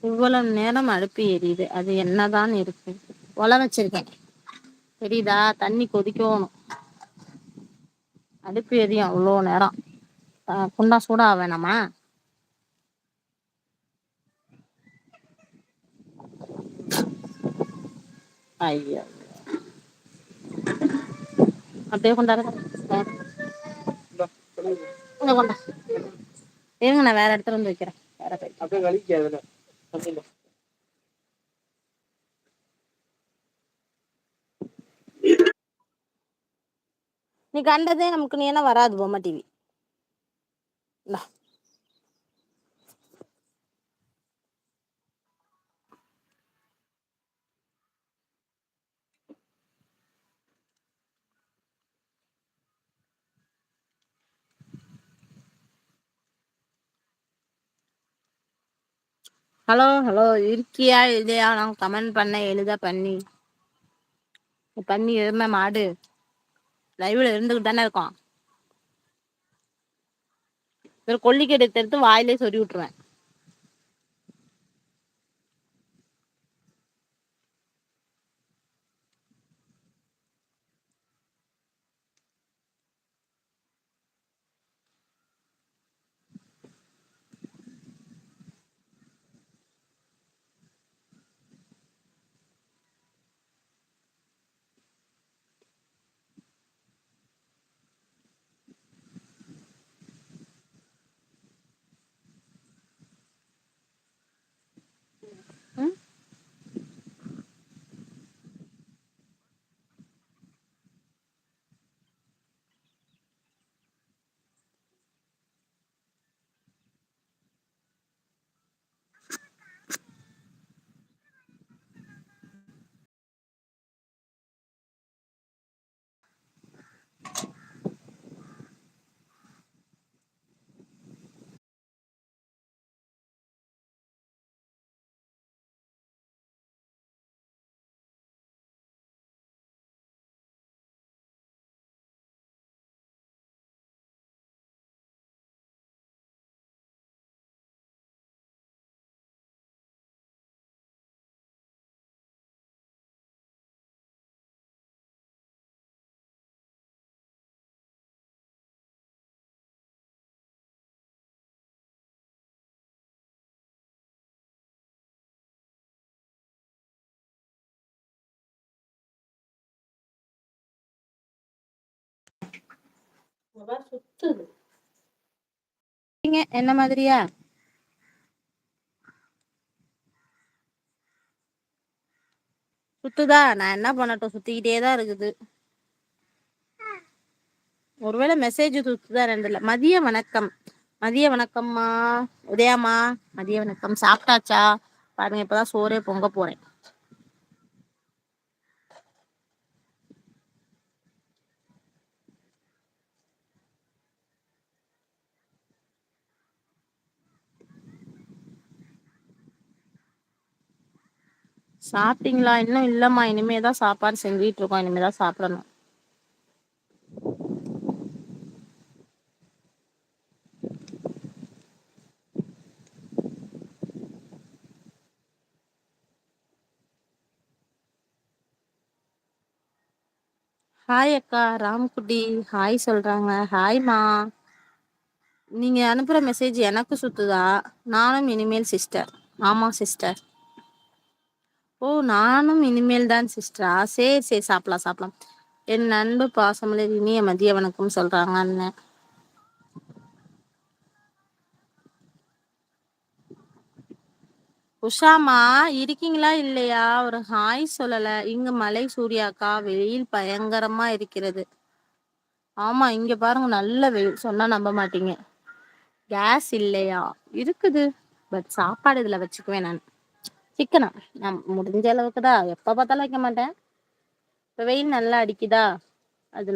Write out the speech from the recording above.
இவ்வளவு நேரம் அடுப்பு எரியுது, அது என்னதான் இருக்கு? ஒல வச்சிருக்கேன், தெரியுதா? தண்ணி கொதிக்கணும், அடுப்பு எரியும் அவ்வளோ நேரம். குண்டா சூடா வேணாமா? ஐயோ, அப்படியே கொண்டாரு. கொண்டா இருங்க, நான் வேற இடத்துல வந்து வைக்கிறேன். வேற நீ கண்டதே நமக்கு நீ என்ன வராது பொம்மை டிவி. ஹலோ ஹலோ, இருக்கியா இல்லையா? நான் கமெண்ட் பண்ண எழுத பண்ணி பண்ணி எருமை மாடு லைவ்ல இருந்துகிட்டு தானே இருக்கோம். ஒரு கொல்லிக்கடை எடுத்து வாயிலே சொல்லி விட்டுருவேன். சுத்துது என்ன மாதிரியா? சுத்துதா? நான் என்ன பண்ணட்டும், சுத்திக்கிட்டே தான் இருக்குது. ஒருவேளை மெசேஜ் சுத்துதா ரெண்டுல. மதிய வணக்கம், மதிய வணக்கம்மா உதயாமா, மதிய வணக்கம். சாப்பிட்டாச்சா? பாருங்க, இப்பதான் சோறே பொங்க போறேன். சாப்பிட்டீங்களா? இன்னும் இல்லம்மா, இனிமேதான் சாப்பாடு செஞ்சுட்டு இருக்கோம், இனிமேதான் சாப்பிடணும். ஹாய் அக்கா ராம்குட்டி, ஹாய் சொல்றாங்க. ஹாய்மா. நீங்க அனுப்புற மெசேஜ் எனக்கு சுத்துதா? நானும் இனிமேல் சிஸ்டர். ஆமா சிஸ்டர். ஓ, நானும் இனிமேல் தான் சிஸ்டரா? சரி சரி, சாப்பிடலாம் சாப்பிடலாம். என் அன்பு பாசமலர் இனிய மதிய வணக்கம் சொல்றாங்க அண்ணன். உஷாமா இருக்கீங்களா இல்லையா? ஒரு ஹாய் சொல்லல. இங்க மலை சூர்யாக்கா, வெயில் பயங்கரமா இருக்கிறது. ஆமா, இங்க பாருங்க, நல்ல வெயில், சொன்னா நம்ப மாட்டீங்க. கேஸ் இல்லையா? இருக்குது, பட் சாப்பாடு இதுல வச்சுக்குவேன் நான். சிக்கனா நான் முடிஞ்ச அளவுக்கு தான், எப்ப பார்த்தாலும் வைக்க மாட்டேன். இப்ப வெயில் நல்லா அடிக்குதா,